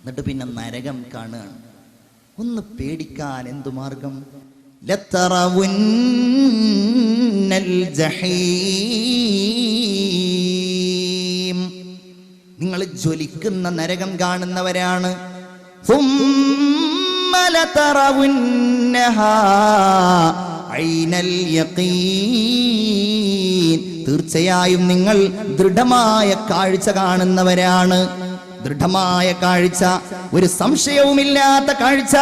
എന്നിട്ട് പിന്നെ നരകം കാണുകയാണ്. ഒന്ന് പേടിക്കാൻ എന്തു മാർഗം? ലതറവുന്നൽ ജഹീം, നിങ്ങൾ ജ്വലിക്കുന്ന നരകം കാണുന്നവരാണ്. ثم لترونها عين اليقين, തീർച്ചയായും നിങ്ങൾ ദൃഢമായ കാഴ്ച കാണുന്നവരാണ്. ദൃഢമായ കാഴ്ച, ഒരു സംശയവുമില്ലാത്ത കാഴ്ച,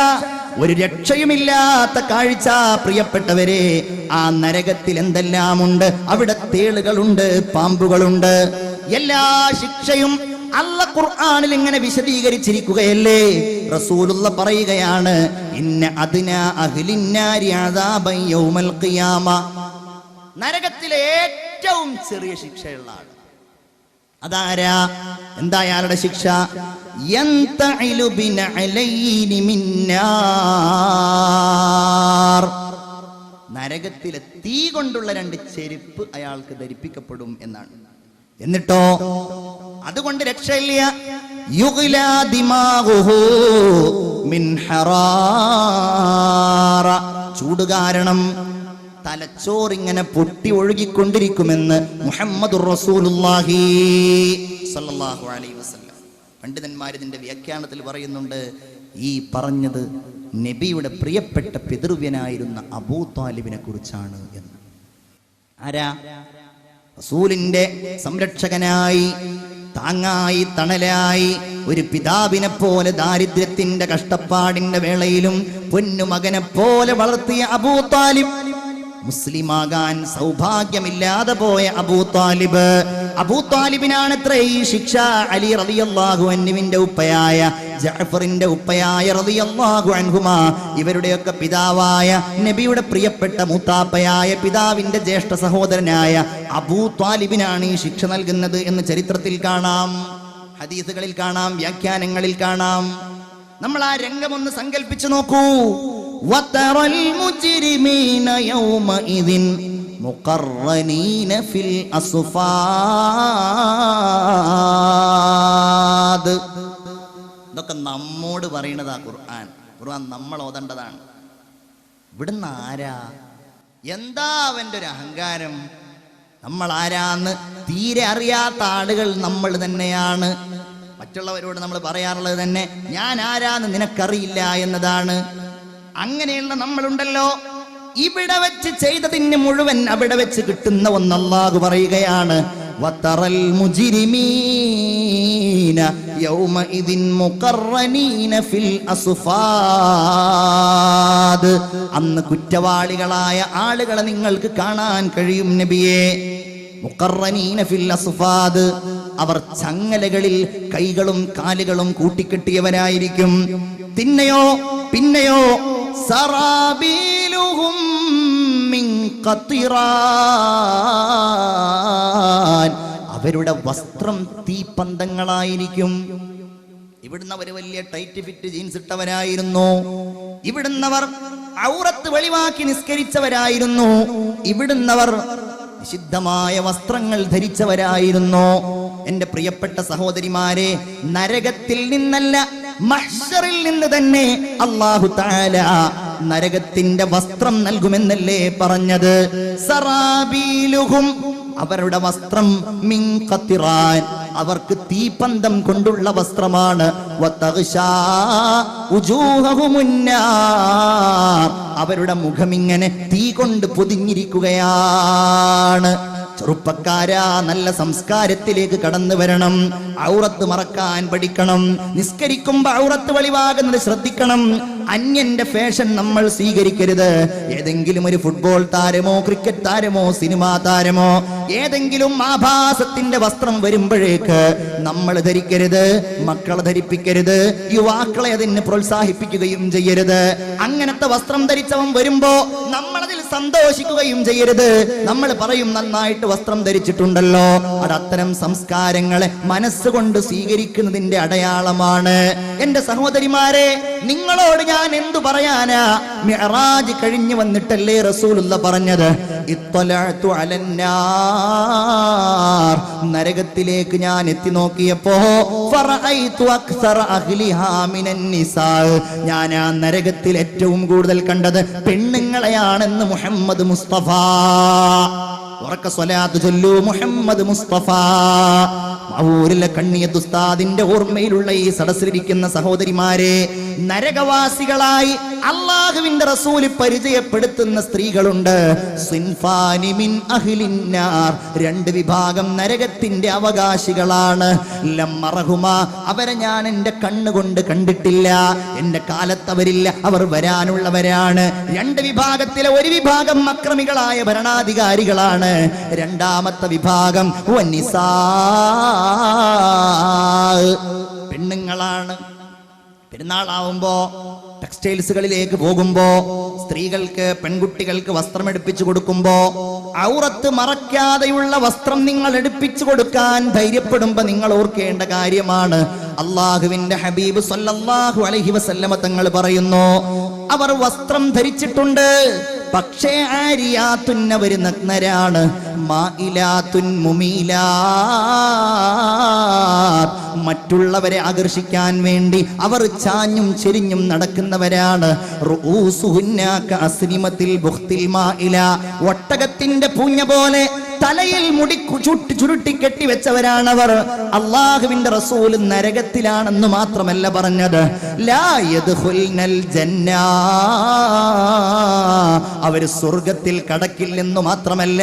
ഒരു രക്ഷയുമില്ലാത്ത കാഴ്ച. പ്രിയപ്പെട്ടവരെ, ആ നരകത്തിൽ എന്തെല്ലാമുണ്ട്? അവിടെ തേളുകളുണ്ട്, പാമ്പുകളുണ്ട്. എല്ലാ ശിക്ഷയും അല്ലാഹ് ഖുർആനിൽ ഇങ്ങനെ വിശദീകരിച്ചിരിക്കുകയല്ലേ. റസൂലുള്ള പറയുകയാണ്, ഇന്ന അദ്നാ അഹ്ലിന്നാരി അദാബൻ യൗമൽ ഖിയാമ, നരകത്തിലെ ഏറ്റവും ചെറിയ ശിക്ഷയുള്ള ആൾ അതാരാ? എന്താ അയാളുടെ ശിക്ഷ? യന്തഇലു ബിനഅലൈനി മിന്നാർ, നരകത്തിലെ തീ കൊണ്ടുള്ള 2 ചെരുപ്പ് അയാൾക്ക് ധരിപ്പിക്കപ്പെടും എന്നാണ്. എന്നിട്ടോ അതുകൊണ്ട് രക്ഷയില്ല. യുഗ്ലാ ദിമാഗുഹു മിൻ ഹറാറ, ചൂട് കാരണം തലച്ചോറിങ്ങനെ പൊട്ടി ഒഴുകിക്കൊണ്ടിരിക്കുമെന്ന് മുഹമ്മദുർ റസൂലുള്ളാഹി സ്വല്ലല്ലാഹു അലൈഹി വസല്ലം. പണ്ഡിതന്മാർ ഇതിന്റെ വ്യാഖ്യാനത്തിൽ പറയുന്നുണ്ട്, ഈ പറഞ്ഞത് നബിയുടെ പ്രിയപ്പെട്ട പിതൃവ്യനായിരുന്ന അബൂ താലിബിനെ കുറിച്ചാണ് എന്ന്. ആരാ? റസൂലിന്റെ സംരക്ഷകനായി, താങ്ങായി, തണലായി, ഒരു പിതാവിനെ പോലെ ദാരിദ്ര്യത്തിന്റെ കഷ്ടപ്പാടിന്റെ വേളയിലും പൊന്നുമകനെ പോലെ വളർത്തിയ അബൂ താലിബ്, മുസ്ലിമാകാൻ സൗഭാഗ്യമില്ലാതെ പോയ അബൂ താലിബ്. അബൂ താലിബിനാണ് ഇത്ര ഈ ശിക്ഷ. അലി റളിയല്ലാഹു അൻഹുവിന്റെ ഉപ്പയായ ജഅഫറിന്റെ ഉപ്പയായ റളിയല്ലാഹു അൻഹുമാ, ഇവരുടെയൊക്കെ പിതാവായ നബിയുടെ പ്രിയപ്പെട്ട മൂത്താപ്പയായ പിതാവിന്റെ ജ്യേഷ്ഠ സഹോദരനായ അബൂ താലിബിനാണ് ഈ ശിക്ഷ നൽകുന്നത് എന്ന് ചരിത്രത്തിൽ കാണാം, ഹദീസുകളിൽ കാണാം, വ്യാഖ്യാനങ്ങളിൽ കാണാം. നമ്മൾ ആ രംഗമൊന്ന് സങ്കല്പിച്ചു നോക്കൂ. വതറൽ മുജ്രിമീന യൗമഇദിൻ മുഖർറനീന ഫിൽ അസ്ഫാദ്. ഇതൊക്കെ നമ്മോട് പറയുന്നതാ ഖുർആൻ. ഖുർആൻ നമ്മൾ ഓതേണ്ടതാണ്. ഇവിടുന്ന് ആരാ? എന്താ അവൻ്റെ ഒരു അഹങ്കാരം? നമ്മൾ ആരാന്ന് തീരെ അറിയാത്ത ആളുകൾ നമ്മൾ തന്നെയാണ്. മറ്റുള്ളവരോട് നമ്മൾ പറയാറുള്ളത് തന്നെ ഞാൻ ആരാന്ന് നിനക്കറിയില്ല എന്നതാണ്. അങ്ങനെയുള്ള നമ്മളുണ്ടല്ലോ. ഇവിടെ വെച്ച് ചെയ്തതിന് മുഴുവൻ അവിടെ വെച്ച് കിട്ടുന്ന ഒന്ന് അല്ലാഹു പറയുകയാണ്, വതറൽ മുജ്രിമീന യൗമഇദിൻ മുഖർറനീന ഫിൽ അസ്ഫാദ്. അന്ന് കുറ്റവാളികളായ ആളുകളെ നിങ്ങൾക്ക് കാണാൻ കഴിയും നബിയേ. മുഖർറനീന ഫിൽ അസ്ഫാദ്, അവർ ചങ്ങലകളിൽ കൈകളും കാലുകളും കൂട്ടിക്കെട്ടിയവരായിരിക്കും. പിന്നെയോ സറാബീലുഹും മിൻ ഖത്റാൻ, അവരുടെ വസ്ത്രം തീപ്പന്തങ്ങളായിരിക്കും. ഇവിടുന്നവർ വലിയ ടൈറ്റ് ഫിറ്റ് ജീൻസ് ഇട്ടവരായിരുന്നു. ഇവിടുന്നവർ ഔറത്ത് വെളിവാക്കി നിസ്കരിച്ചവരായിരുന്നു. ഇവിടുന്നവർ നിഷിദ്ധമായ വസ്ത്രങ്ങൾ ധരിച്ചവരായിരുന്നു. എന്റെ പ്രിയപ്പെട്ട സഹോദരിമാരെ, നരകത്തിൽ നിന്നല്ല മഹ്ശറിൽ നിന്ന് തന്നെ അല്ലാഹു തആല നരകത്തിന്റെ വസ്ത്രം നൽകുമെന്നല്ലേ പറഞ്ഞത്? സറാബീലുഹും, അവരുടെ വസ്ത്രം മിൻ ഖത്റാൻ, അവർക്ക് തീപ്പന്തം കൊണ്ടുള്ള വസ്ത്രമാണ്. വതഗ്ശാ ഉജൂഹഹുമുന്നാർ, അവരുടെ മുഖമിങ്ങനെ തീ കൊണ്ട് പൊതിഞ്ഞിരിക്കുകയാണ്. ചെറുപ്പക്കാരാ, നല്ല സംസ്കാരത്തിലേക്ക് കടന്നു വരണം. ഔറത്ത് മറക്കാൻ പഠിക്കണം. നിസ്കരിക്കുമ്പോ ഔറത്ത് വെളിവാകുന്നത് ശ്രദ്ധിക്കണം. അന്യന്റെ ഫാഷൻ നമ്മൾ സ്വീകരിക്കരുത്. ഏതെങ്കിലും ഒരു ഫുട്ബോൾ താരമോ ക്രിക്കറ്റ് താരമോ സിനിമാ താരമോ ഏതെങ്കിലും ആഭാസത്തിന്റെ വസ്ത്രം വരുമ്പോഴേക്ക് നമ്മൾ ധരിക്കരുത്, മക്കളെ ധരിപ്പിക്കരുത്, യുവാക്കളെ അതിന് പ്രോത്സാഹിപ്പിക്കുകയും ചെയ്യരുത്. അങ്ങനത്തെ വസ്ത്രം ധരിച്ചവൻ വരുമ്പോ നമ്മളതിൽ സന്തോഷിക്കുകയും ചെയ്യരുത്. നമ്മൾ പറയും നന്നായിട്ട് വസ്ത്രം ധരിച്ചിട്ടുണ്ടല്ലോ, അത് അത്തരം സംസ്കാരങ്ങളെ മനസ്സുകൊണ്ട് സ്വീകരിക്കുന്നതിന്റെ അടയാളമാണ്. എന്റെ സഹോദരിമാരെ, നിങ്ങളോട് ഞാൻ എന്തു പറയാനാ? മിഅ്റാജ് കഴിഞ്ഞു വന്നിട്ടല്ലേ റസൂലുള്ള പറഞ്ഞത്, ഇത്വലഅതു അലന്നാർ, നരകത്തിലേക്ക് ഞാൻ എത്തി നോക്കിയപ്പോ ഫറഅയ്തു അക്സറ അഹ്ലിഹാ മിനൻ നിസാ, ഞാൻ ആ നരകത്തിൽ ഏറ്റവും കൂടുതൽ കണ്ടത് പെണ്ണുങ്ങളെയാണെന്ന് മുഹമ്മദ് മുസ്തഫ. ഉറക്ക സ്വലാത്ത് ചൊല്ലൂ, മുഹമ്മദ് മുസ്തഫ. മൗരിലെ കണ്ണിയത്ത് ഉസ്താദിന്റെ ഓർമ്മയിലുള്ള ഈ സദസ്സിലിരിക്കുന്ന സഹോദരിമാരെ, നരകവാസികളായി അല്ലാഹുവിന്റെ റസൂൽ പരിചയപ്പെടുത്തുന്ന സ്ത്രീകളുണ്ട്. സിൻഫാനി മിൻ അഹ്ലിന്നാർ, രണ്ട് വിഭാഗം നരകത്തിന്റെ അവകാശികളാണ്. ലമ്മറഹുമ, അവരെ ഞാൻ എന്റെ കണ്ണുകൊണ്ട് കണ്ടിട്ടില്ല, എന്റെ കാലത്തവരില്ല, അവർ വരാനുള്ളവരാണ്. രണ്ട് വിഭാഗത്തിലെ ഒരു വിഭാഗം അക്രമികളായ ഭരണാധികാരികളാണ്, രണ്ടാമത്തെ വിഭാഗം വനിസാ, പെണ്ണുങ്ങളാണ്. പെരുന്നാളാവുമ്പോ ടെക്സ്റ്റൈൽസുകളിലേക്ക് പോകുമ്പോ സ്ത്രീകൾക്ക്, പെൺകുട്ടികൾക്ക് വസ്ത്രം എടുപ്പിച്ചു കൊടുക്കുമ്പോ ഔറത്ത് മറയ്ക്കാതെയുള്ള വസ്ത്രം നിങ്ങൾ എടുപ്പിച്ചു കൊടുക്കാൻ ധൈര്യപ്പെടുമ്പോ നിങ്ങൾ ഓർക്കേണ്ട കാര്യമാണ്, അള്ളാഹുവിന്റെ ഹബീബ് സല്ലല്ലാഹു അലൈഹി വസല്ലമ തങ്ങൾ പറയുന്നു, അവർ വസ്ത്രം ധരിച്ചിട്ടുണ്ട്, പക്ഷേ ആരിയാത്തുൻ, അവർ നഗ്നരാണ്. മായിലാത്തുൻ മുമീലാത്ത്, മറ്റുള്ളവരെ ആകർഷിക്കാൻ വേണ്ടി അവർ ചാഞ്ഞും ചെരിഞ്ഞും നടക്കുന്നവരാണ്. റൂസുഹുന്ന കഅസ്നിമത്തിൽ ബുഖ്തിൽ മായില, ഒട്ടകത്തിന്റെ പൂഞ്ഞ പോലെ തലയിൽ മുടി ചുരുട്ടി കെട്ടിവെച്ചവരാണവർ. അള്ളാഹുവിന്റെ റസൂൽ നരകത്തിലാണെന്ന് മാത്രമല്ല പറഞ്ഞത്, ലാ യദ്ഖുൽനൽ ജന്ന, അവർ സ്വർഗത്തിൽ കടക്കില്ലെന്ന് മാത്രമല്ല,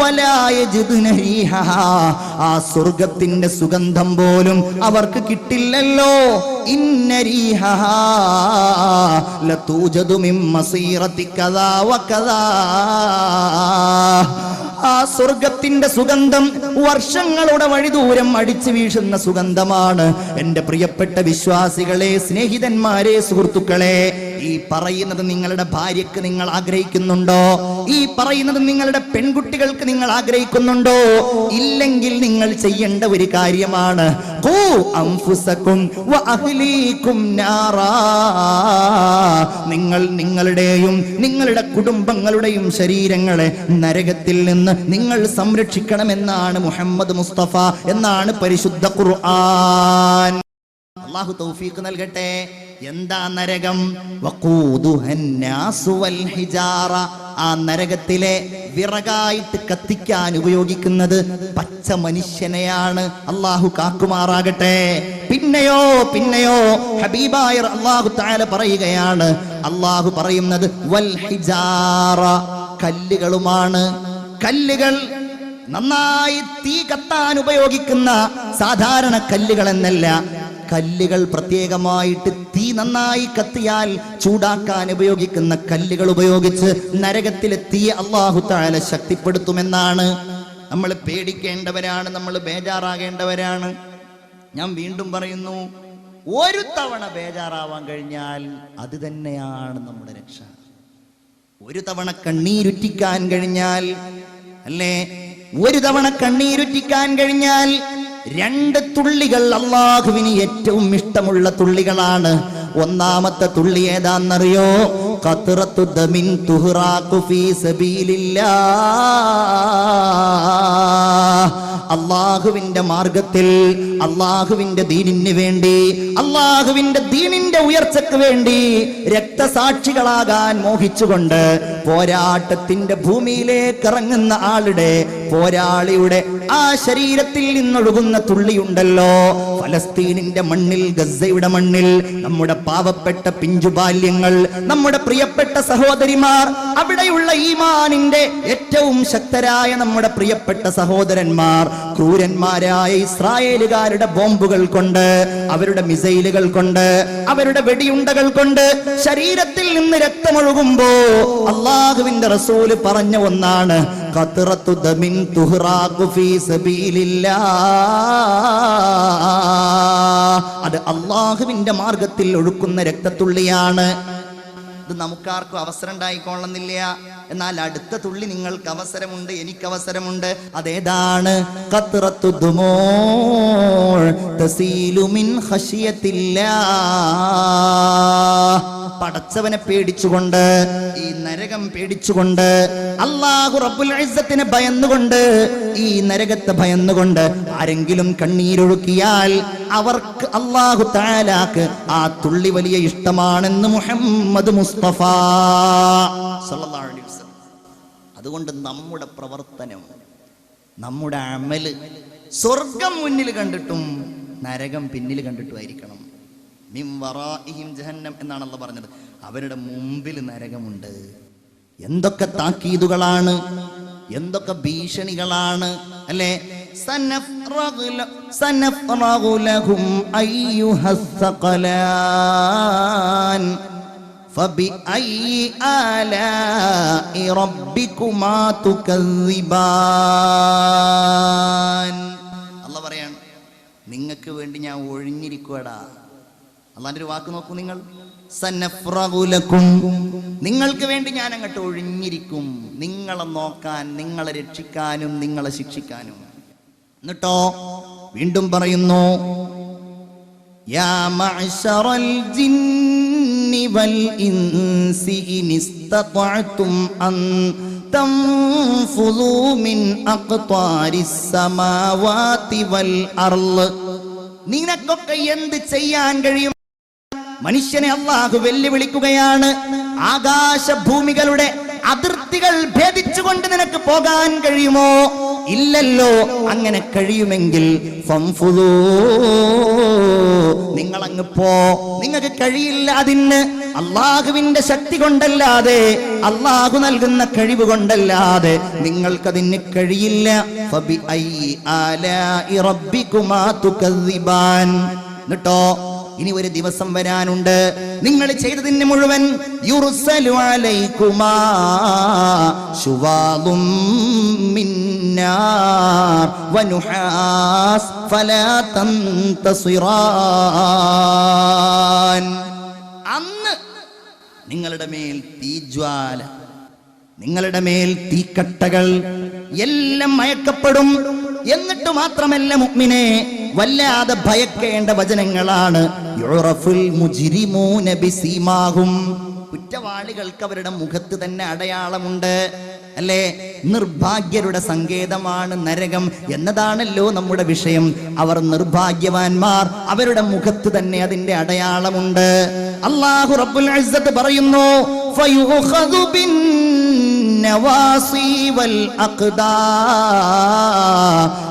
വലാ യജിദുന റീഹഹാ, ആ സ്വർഗത്തിന്റെ സുഗന്ധം പോലും അവർക്ക് കിട്ടില്ലല്ലോ. ഇന്ന റീഹഹാ ലതൂജദു മിൻ മസീറതി കദാ വകദാ, ആ സ്വർഗത്തിന്റെ സുഗന്ധം വർഷങ്ങളുടെ വഴിദൂരം അടിച്ചു വീശുന്ന സുഗന്ധമാണ്. എന്റെ പ്രിയപ്പെട്ട വിശ്വാസികളെ, സ്നേഹിതന്മാരെ, സുഹൃത്തുക്കളെ, ഈ പറയുന്നത് നിങ്ങളുടെ ഭാര്യയ്ക്ക് നിങ്ങൾ ആഗ്രഹിക്കുന്നുണ്ടോ? ഈ പറയുന്നത് നിങ്ങളുടെ പെൺകുട്ടികൾക്ക് നിങ്ങൾ ആഗ്രഹിക്കുന്നുണ്ടോ? ഇല്ലെങ്കിൽ നിങ്ങൾ ചെയ്യേണ്ട ഒരു കാര്യമാണ്, ഖൂ അൻഫുസകും വഅഹ്ലീകും നാറാ, നിങ്ങൾ നിങ്ങളുടെയും നിങ്ങളുടെ കുടുംബങ്ങളുടെയും ശരീരങ്ങളെ നരകത്തിൽ നിന്ന് നിങ്ങൾ സംരക്ഷിക്കണമെന്നാണ് മുഹമ്മദ് മുസ്തഫ, എന്നാണ് പരിശുദ്ധ ഖുർആൻ. അല്ലാഹു തൗഫീഖ് നൽകട്ടെ. എന്താ നരകം? വഖൂദുഹന്നാസു വൽ ഹിജാറ, ആ നരകത്തിലെ വിറകായിട്ട് കത്തിക്കാൻ ഉപയോഗിക്കുന്നത് പച്ച മനുഷ്യനെയാണ്. അല്ലാഹു കാക്കുമാറാകട്ടെ. പിന്നെയോ ഹബീബായ അല്ലാഹു തആല പറയുകയാണ്, അല്ലാഹു പറയുന്നത് വൽ ഹിജാറ, കല്ലുകളുമാണ്. കല്ലുകൾ നന്നായി തീ കത്താൻ ഉപയോഗിക്കുന്ന സാധാരണ കല്ലുകൾ എന്നല്ല, കല്ലുകൾ പ്രത്യേകമായിട്ട് തീ നന്നായി കത്തിയാൽ ചൂടാക്കാൻ ഉപയോഗിക്കുന്ന കല്ലുകൾ ഉപയോഗിച്ച് നരകത്തിലെ തീ അല്ലാഹു തആല ശക്തിപ്പെടുത്തുമെന്നാണ്. നമ്മൾ പേടിക്കേണ്ടവരാണ്, നമ്മൾ ബേജാറാകേണ്ടവരാണ്. ഞാൻ വീണ്ടും പറയുന്നു, ഒരു തവണ ബേജാറാവാൻ കഴിഞ്ഞാൽ അത് തന്നെയാണ് നമ്മുടെ രക്ഷ. ഒരു തവണ കണ്ണീരുറ്റിക്കാൻ കഴിഞ്ഞാൽ, അല്ലേ, ഒരു തവണ കണ്ണീരുറ്റിക്കാൻ കഴിഞ്ഞാൽ, രണ്ട് തുള്ളികൾ അല്ലാഹുവിന് ഏറ്റവും ഇഷ്ടമുള്ള തുള്ളികളാണ്. ഒന്നാമത്തെ തുള്ളി ഏതാണെന്നറിയോ? ഖത്റത്തു ദമിൻ തുഹ്റാഖു ഫീ സബീലില്ലാഹ്, അല്ലാഹുവിന്റെ മാർഗത്തിൽ, അല്ലാഹുവിന്റെ ദീനിന് വേണ്ടി, അല്ലാഹുവിന്റെ ദീനിന്റെ ഉയർച്ചയ്ക്ക് വേണ്ടി രക്തസാക്ഷികളാകാൻ മോഹിച്ചുകൊണ്ട് പോരാട്ടത്തിന്റെ ഭൂമിയിലേക്ക് ഇറങ്ങുന്ന ആളുടെ, പോരാളിയുടെ ആ ശരീരത്തിൽ നിന്നൊഴുകുന്ന തുള്ളിയുണ്ടല്ലോ, ഫലസ്തീനിന്റെ മണ്ണിൽ, ഗസയുടെ മണ്ണിൽ നമ്മുടെ പാവപ്പെട്ട പിഞ്ചുബാല്യങ്ങൾ, നമ്മുടെ പ്രിയപ്പെട്ട സഹോദരിമാർ, അവിടെയുള്ള ഈമാനിന്റെ ഏറ്റവും ശക്തരായ നമ്മുടെ പ്രിയപ്പെട്ട സഹോദരന്മാർ ക്രൂരന്മാരായ ഇസ്രായേലുകാരുടെ ബോംബുകൾ കൊണ്ട്, അവരുടെ മിസൈലുകൾ കൊണ്ട്, അവരുടെ വെടിയുണ്ടകൾ കൊണ്ട് ശരീരത്തിൽ നിന്ന് രക്തമൊഴുകുമ്പോ അല്ലാഹുവിന്റെ റസൂല് പറഞ്ഞ ഒന്നാണ്, ഖത്റത്തു ദമിൻ തുഹ്റാഖു ഫീ സബീലില്ലാഹ്, അത് അല്ലാഹുവിന്റെ മാർഗത്തിൽ ഒഴുക്കുന്ന രക്തത്തുള്ളിയാണ്. ഇത് നമുക്കാർക്കും അവസരം ഉണ്ടായിക്കൊള്ളുന്നില്ല. എന്നാൽ അടുത്ത തുള്ളി നിങ്ങൾക്ക് അവസരമുണ്ട്, എനിക്ക് അവസരമുണ്ട്. അതേതാണ്? ഖത്റത്തു ദുമൂഅ് തസീലു മിൻ ഖശിയത്തില്ലാഹ്. പടച്ചവനെ പേടിച്ചുകൊണ്ട്, ഈ നരകം പേടിച്ചുകൊണ്ട്, അല്ലാഹു റബ്ബുൽ ഇസ്സത്തിനെ ഭയന്നുകൊണ്ട്, ഈ നരകത്തെ ഭയന്നുകൊണ്ട് ആരെങ്കിലും കണ്ണീരൊഴുക്കിയാൽ അവർക്ക് അല്ലാഹു തആലാക്ക് ആ തുള്ളി വലിയ ഇഷ്ടമാണെന്ന് മുഹമ്മദ് മുസ്തഫ സല്ലല്ലാഹു അലൈഹി വസല്ലം. അതുകൊണ്ട് നമ്മുടെ പ്രവർത്തനം, നമ്മുടെ അമല് സ്വർഗം മുന്നിൽ കണ്ടിട്ടും നരകം പിന്നിൽ കണ്ടിട്ടുമായിരിക്കണം. മിൻ വറാഇഹിം ജഹന്നം എന്നാണ് അല്ലാഹു പറഞ്ഞത്. അവരുടെ മുമ്പിൽ നരകമുണ്ട്. എന്തൊക്കെ താക്കീതുകളാണ്, എന്തൊക്കെ ഭീഷണികളാണ് അല്ലേ? സനഫ്റഗു ലഹും അയ്യുഹസ് സഖലാൻ ഫബിഅയ്യി ആലാഇ റബ്ബികുമാ തുകസ്സിബാൻ. അല്ലാഹു പറയാണ്, നിങ്ങൾക്ക് വേണ്ടി ഞാൻ ഒഴിഞ്ഞിരിക്കുവാടാ. അള്ളാന്റെ ഒരു വാക്ക് നോക്കൂ നിങ്ങൾ. സനഫ്റഗു ലക്കും, നിങ്ങൾക്ക് വേണ്ടി ഞാൻ അങ്ങോട്ട് ഒഴിഞ്ഞിരിക്കും, നിങ്ങളെ നോക്കാൻ, നിങ്ങളെ രക്ഷിക്കാനും നിങ്ങളെ ശിക്ഷിക്കാനും. എന്നിട്ടോ വീണ്ടും പറയുന്നു, യാ മഅ്ശറൽ ജിന്നി വൽ ഇൻസി ഇനിസ്തതഅ്തും അൻ തൻഫുദൂ മിൻ അഖ്താരിസ് സമാവാതി വൽ അർള്. നിനക്കൊക്കെ എന്ത് ചെയ്യാൻ കഴിയും? മനുഷ്യനെ അല്ലാഹു വെല്ലുവിളിക്കുകയാണ്. ആകാശഭൂമികളുടെ അതിർത്തികൾ ഭേദിച്ചുകൊണ്ട് നിനക്ക് പോകാൻ കഴിയുമോ? ഇല്ലല്ലോ. അങ്ങനെ കഴിയുമെങ്കിൽ ഫംഫുദൂ, നിങ്ങളങ്ങ് പോ. നിങ്ങൾക്ക് കഴിയില്ല അതിന്. അല്ലാഹുവിന്റെ ശക്തി കൊണ്ടല്ലാതെ, അല്ലാഹു നൽകുന്ന കഴിവ് കൊണ്ടല്ലാതെ നിങ്ങൾക്കതിന് കഴിയില്ല. ഫബിഅയ്യി ആലാഇ റബ്ബികുമാ തുകസ്സിബാൻ. എന്നിട്ടോ ഇനി ഒരു ദിവസം വരാനുണ്ട്, നിങ്ങൾ ചെയ്തതിന് മുഴുവൻ യുർസലു അലൈകുമാ ശുവാദും മിൻ നാർ വനുഹാസ് ഫലാ തന്തസിറാൻ. അന്ന് നിങ്ങളുടെ മേൽ തീജ്വാല, നിങ്ങളുടെ മേൽ തീക്കട്ടകൾ എല്ലാം മയക്കപ്പെടും. എന്നിട്ട് മാത്രമല്ല മുഅ്മിനെ, വല്ലാതെ ഭയക്കേണ്ട വചനങ്ങളാണ്. യുറഫുൽ മുജ്രിമൂന ബിസീമാഹും. കുറ്റവാളികൾക്ക് അവരുടെ മുഖത്ത് തന്നെ അടയാളമുണ്ട് അല്ലേ? നിർഭാഗ്യരുടെ സങ്കേതമാണ് നരകം എന്നതാണല്ലോ നമ്മുടെ വിഷയം. അവർ നിർഭാഗ്യവാന്മാർ, അവരുടെ മുഖത്ത് തന്നെ അതിന്റെ അടയാളമുണ്ട്. അല്ലാഹു റബ്ബുൽ ഇസ്സത്ത് പറയുന്നു, ഫയുഖദു ബിൻ നവാസി വൽ അഖ്ദാം.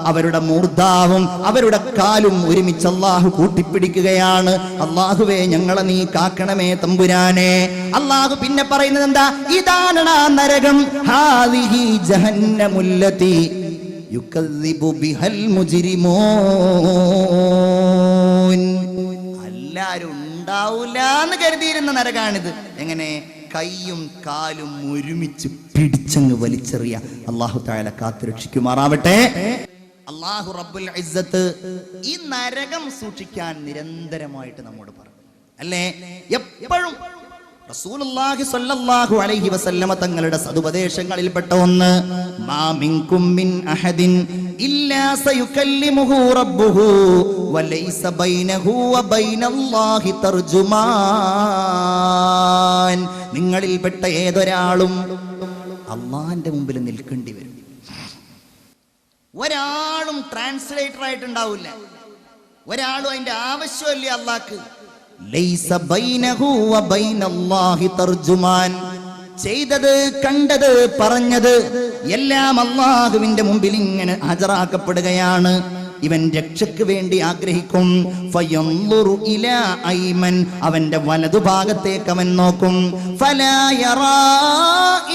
അവരുടെ മൂർധാവും അവരുടെ കാലും ഒരുമിച്ച് അല്ലാഹു കൂട്ടിപ്പിടിക്കുകയാണ്. അല്ലാഹുവേ, ഞങ്ങളെ നീ കാക്കണമേ തമ്പുരാനെ. അല്ലാഹു പിന്നെ പറയുന്നത് എന്താ? ഇതാണ് ആ നരകം. ഹാദിഹി ജഹന്നമുല്ലതി യുകദ്ദിബു ബിഹൽ മുജ്രിമൂൻ. എല്ലാരും ഉണ്ടാവൂല എന്ന് കരുതിയിരുന്ന നരകാണിത്. എങ്ങനെ? കൈയും കാലും ഒരുമിച്ച് പിടിച്ചങ്ങ് വലിച്ചെറിയ. അല്ലാഹു തആല കാത്തുരക്ഷിക്കുമാറാവട്ടെ. അല്ലാഹു റബ്ബുൽ ഇസ്സത്ത് ഈ നരകം സൂക്ഷിക്കാൻ നിരന്തരമായിട്ട് നമ്മോട് പറഞ്ഞു അല്ലേ? എപ്പോഴും റസൂലുള്ളാഹി സ്വല്ലല്ലാഹു അലൈഹി വസല്ലമ തങ്ങളുടെ സതുപദേശങ്ങളിൽപ്പെട്ട ഒന്ന്, മാ മിൻകും മിൻ അഹദിൻ ഇല്ലാ സയുകല്ലിമുഹു റബ്ബുഹു വലൈസ ബൈനഹു വബൈനല്ലാഹി തർജുമാൻ. നിങ്ങളിൽപ്പെട്ട ഏതൊരാളും അല്ലാഹുവിന്റെ മുമ്പിൽ നിൽക്കേണ്ടി വരും. ഒരാളും ട്രാൻസ്ലേറ്റർ ആയിട്ടുണ്ടാവില്ല. ഒരാളും അതിന്റെ ആവശ്യമില്ല അല്ലാഹ്ക്ക്. ലൈസ ബൈനഹു വബൈനല്ലാഹി തർജുമാൻ. ചെയ്തത്, കണ്ടത്, പറഞ്ഞത് എല്ലാം അല്ലാഹുവിന്റെ മുമ്പിൽ ഇങ്ങനെ ഹാജരാക്കപ്പെടുകയാണ്. ഇവൻ രക്ഷയ്ക്ക് വേണ്ടി ആഗ്രഹിക്കും. ഫയൻളുറു ഇലാ ഐമൻ, അവന്റെ വലതുഭാഗത്തേക്ക് അവൻ നോക്കും. ഫലാ യറാ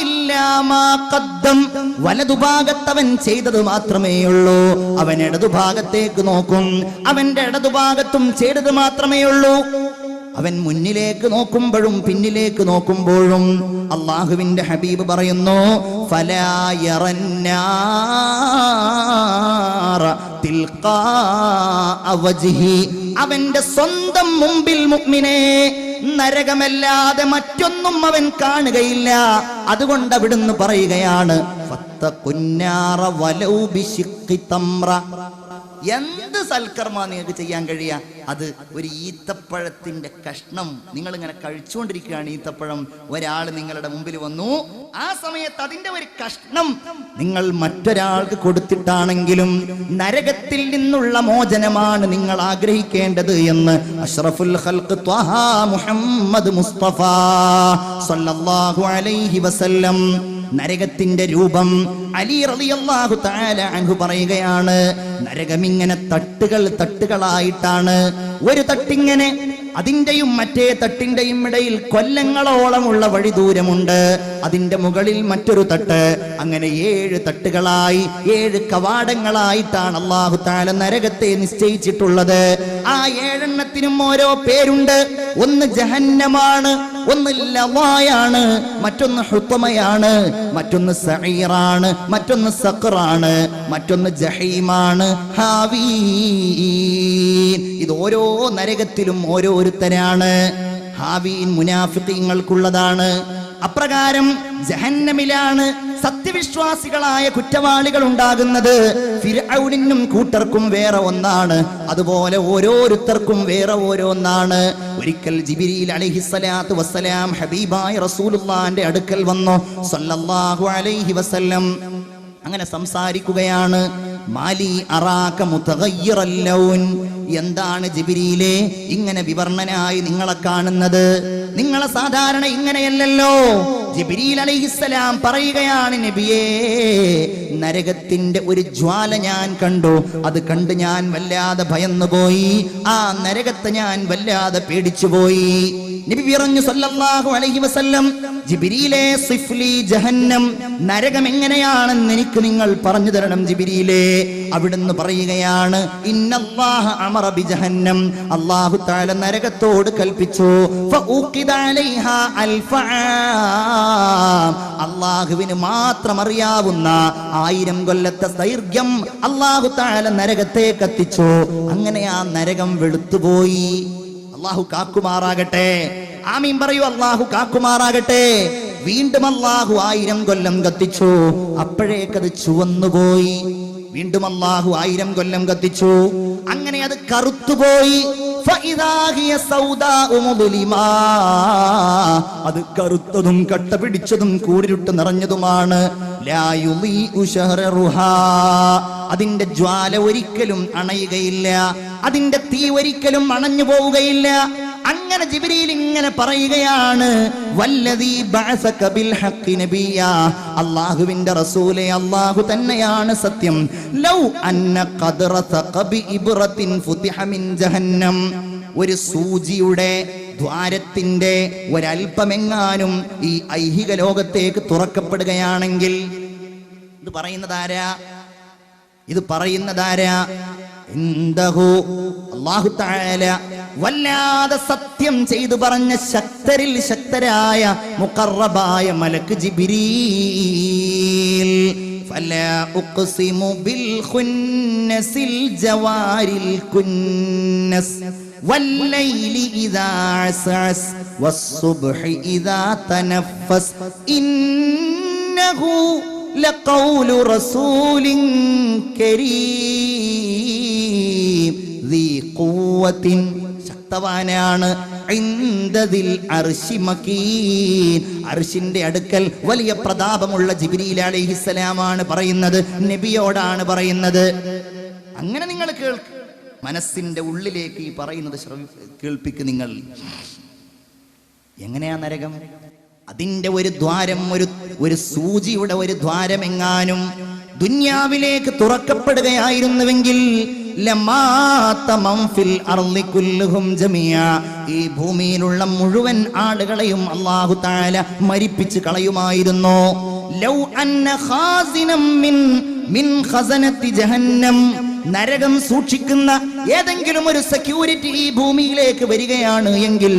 ഇല്ലാ മാ ഖദ്ദം, വലതുഭാഗത്തവൻ ചെയ്തത് മാത്രമേ ഉള്ളൂ. അവൻ ഇടതുഭാഗത്തേക്ക് നോക്കും, അവന്റെ ഇടതുഭാഗത്തും ചെയ്തത് മാത്രമേ ഉള്ളൂ. അവൻ മുന്നിലേക്ക് നോക്കുമ്പോഴും പിന്നിലേക്ക് നോക്കുമ്പോഴും അള്ളാഹുവിന്റെ ഹബീബ് പറയുന്നു ഫലാ യറന്നാറ തിൽഖാഅ വജ്ഹി, അവന്റെ സ്വന്തം മുമ്പിൽ മുഅ്മിനേ നരകമല്ലാതെ മറ്റൊന്നും അവൻ കാണുകയില്ല. അതുകൊണ്ട് അവിടുന്ന് പറയുകയാണ് ഫത്തഖുന്നാറ വലൗ ബിശിഖ്ഖി തംറ. എന്ത് സൽക്കർമ്മ നിങ്ങൾക്ക് ചെയ്യാൻ കഴിയുക? അത് ഒരു ഈത്തപ്പഴത്തിന്റെ കഷ്ണം നിങ്ങൾ ഇങ്ങനെ കഴിച്ചുകൊണ്ടിരിക്കുകയാണ്. ഈത്തപ്പഴം ഒരാൾ നിങ്ങളുടെ മുമ്പിൽ വന്നു, ആ സമയത്ത് അതിന്റെ ഒരു കഷ്ണം നിങ്ങൾ മറ്റൊരാൾക്ക് കൊടുത്തിട്ടാണെങ്കിലും നരകത്തിൽ നിന്നുള്ള മോചനമാണ് നിങ്ങൾ ആഗ്രഹിക്കേണ്ടത് എന്ന് അഷ്റഫുൽ ഖൽഖ് ത്വഹ മുഹമ്മദ് മുസ്തഫ സല്ലല്ലാഹു അലൈഹി വസല്ലം നരകത്തിന്റെ രൂപം അലി റളിയല്ലാഹു തആല അൻഹു പറയുകയാണ്, നരകം ഇങ്ങനെ തട്ടുകളായിട്ടാണ്. ഒരു തട്ടിങ്ങനെ, അതിന്റെയും മറ്റേ തട്ടിന്റെയും ഇടയിൽ കൊല്ലങ്ങളോളമുള്ള വഴി ദൂരമുണ്ട്. അതിന്റെ മുകളിൽ മറ്റൊരു തട്ട്, അങ്ങനെ 7 തട്ടുകളായി 7 കവാടങ്ങളായിട്ടാണ് അല്ലാഹു തആല നരകത്തെ നിശ്ചയിച്ചിട്ടുള്ളത്. ആ 7 എണ്ണത്തിനും ഓരോ പേരുണ്ട്. ഒന്ന് ജഹന്നമാണ്, ഒന്ന് ലവായാണ്, മറ്റൊന്ന് ഹുത്തമയാണ്, മറ്റൊന്ന് സഈറാണ്, മറ്റൊന്ന് സഖറാണ്, മറ്റൊന്ന് ജഹീമാണ്, ഹാവീൻ. ഇത് ഓരോ നരകത്തിലും ഓരോരുത്തരാണ്. ഹാവീൻ മുനാഫിഖീങ്ങൾക്കുള്ളതാണ്. അപ്രകാരം ജഹന്നമിലാണ് സത്യവിശ്വാസികളായ കുറ്റവാളികൾ ഉണ്ടാകുന്നത്. ഫിർഔനിനും കൂട്ടർക്കും വേറെ ഒന്നാണ്, അതുപോലെ ഓരോരുത്തർക്കും വേറെ ഓരോന്നാണ്. ഒരിക്കൽ ജിബ്രീൽ അലൈഹിസ്സലാത്തു വസ്സലാം ഹബീബായ റസൂലുള്ളാഹിന്റെ അടുക്കൽ വന്നു സല്ലല്ലാഹു അലൈഹി വസല്ലം. അങ്ങനെ സംസാരിക്കുകയാണ്. മാലി അറാക മുതഗയ്യിറൽ ലൗൻ, എന്താണ് ജിബ്രീലേ ഇങ്ങനെ വിവർണനായി നിങ്ങളെ കാണുന്നത്? നിങ്ങളെ സാധാരണ ഇങ്ങനെയല്ലല്ലോ. ജിബ്രീൽ അലൈഹിസ്സലാം പറയുകയാണ്, നബിയേ നരകത്തിന്റെ ഒരു ജ്വാല ഞാൻ കണ്ടു. അത് കണ്ട് ഞാൻ വല്ലാതെ ഭയന്നുപോയി. ആ നരകത്തെ ഞാൻ വല്ലാതെ പേടിച്ചുപോയി. നബി പറഞ്ഞു സല്ലല്ലാഹു അലൈഹി വസല്ലം, ജിബ്രീലേ സിഫ്ലി ജഹന്നം, നരകം എങ്ങനെയാണെന്ന് എനിക്ക് നിങ്ങൾ പറഞ്ഞു തരണം ജിബ്രീലേ. അവിടുന്ന് പറയുകയാണ്, ഇന്നല്ലാഹ അമറ ബി ജഹന്നം, അല്ലാഹു തആല നരകത്തോട് കൽപ്പിച്ചു. ഫഊഖിദ അലൈഹാ അൽഫആം, അല്ലാഹുവിന് മാത്രം അറിയാവുന്ന 1000 കൊല്ലത്തെ ദൈർഘ്യം അല്ലാഹു തആല നരകത്തെ കത്തിച്ചു. അങ്ങനെ ആ നരകം വെളുത്തുപോയി. അല്ലാഹു കാക്കുമാറാകട്ടെ. ആമീൻ പറയൂ. അല്ലാഹു കാക്കുമാറാകട്ടെ. വീണ്ടും അല്ലാഹു 1000 കൊല്ലം കത്തിച്ചു. അപ്പോഴേക്കത് ചുവന്നുപോയി. വീണ്ടും അല്ലാഹു 1000 കൊല്ലം കത്തിച്ചു. അങ്ങനെ അത് കറുത്തുപോയി. അത് കറുത്തതും കട്ട പിടിച്ചതും കൂരിരുട്ട് നിറഞ്ഞതുമാണ്. അതിന്റെ ജ്വാല ഒരിക്കലും അണയുകയില്ല, അതിന്റെ തീ ഒരിക്കലും അണഞ്ഞു പോവുകയില്ല. അങ്ങനെ ജിബ്രീൽ ഇങ്ങനെ പറയുകയാണ്, വല്ലദീ ബഅസക ബിൽ ഹഖ് നബിയാ, അല്ലാഹുവിന്റെ റസൂലേ അല്ലാഹു തന്നെയാണ് സത്യം. ലൗ അന്ന ഖദ്റ തഖബി ഇബ്റത്തിൻ ഫുതിഹ മിൻ ജഹന്നം, ഒരു സൂചിയുടെ ദ്വാരത്തിന്റെ ഒരൽപ്പമെങ്ങാനും ഈ ഐഹിക ലോകത്തേക്ക് തുറക്കപ്പെടുകയാണെങ്കിൽ, ഇത് പറയുന്നതാരാ? അല്ലാഹു തആല വല്ലാതെ സത്യം ചെയ്തു പറഞ്ഞ ശക്തരിൽ ശക്തരായ മുഖറബായ മലക്ക് ജിബ്രീൽ. ഫലാ ഉഖ്സിമു ബിൽ ഖുന്നസിൽ ജവാരിൽ കുന്നസ് വല്ലൈലി ഇദാ അസ്അസ് വസ്സുബ്ഹി ഇദാ തനഫസ് ഇന്നഹു ലഖൗലു റസൂലിൻ കരീം ദീ ഖുവ്വത്തിൻ, ശക്തവാനാണ്. ഇൻദദിൽ അർശി മകീൻ, അർശിന്റെ അടുക്കൽ വലിയ പ്രതാപമുള്ള ജിബ്രീൽ അലൈഹിസ്സലാമാണ് പറയുന്നത്, നബിയോടാണ് പറയുന്നത്. അങ്ങനെ നിങ്ങൾ കേൾക്ക്, മനസ്സിന്റെ ഉള്ളിലേക്ക് ഈ പറയുന്നത് കേൾപ്പിക്ക് നിങ്ങൾ. എങ്ങനെയാ നരകം? അതിന്റെ ഒരു ദ്വാരം, ഒരു സൂചിയുടെ ഒരു ദ്വാരം എങ്ങാനും ദുന്യാവിലേക്ക് തുറക്കപ്പെടുകയായിരുന്നുവെങ്കിൽ ഈ ഭൂമിയിലുള്ള മുഴുവൻ ആളുകളെയും അല്ലാഹു തആല മരിപ്പിച്ച് കളയുമായിരുന്നു. ലൗ അന്ന ഖാസിനം മിൻ ഖസനത്തി ജഹന്നം, നരകം സൂക്ഷിക്കുന്ന ഏതെങ്കിലും ഒരു സെക്യൂരിറ്റി ഈ ഭൂമിയിലേക്ക് വരികയാണ് എങ്കിൽ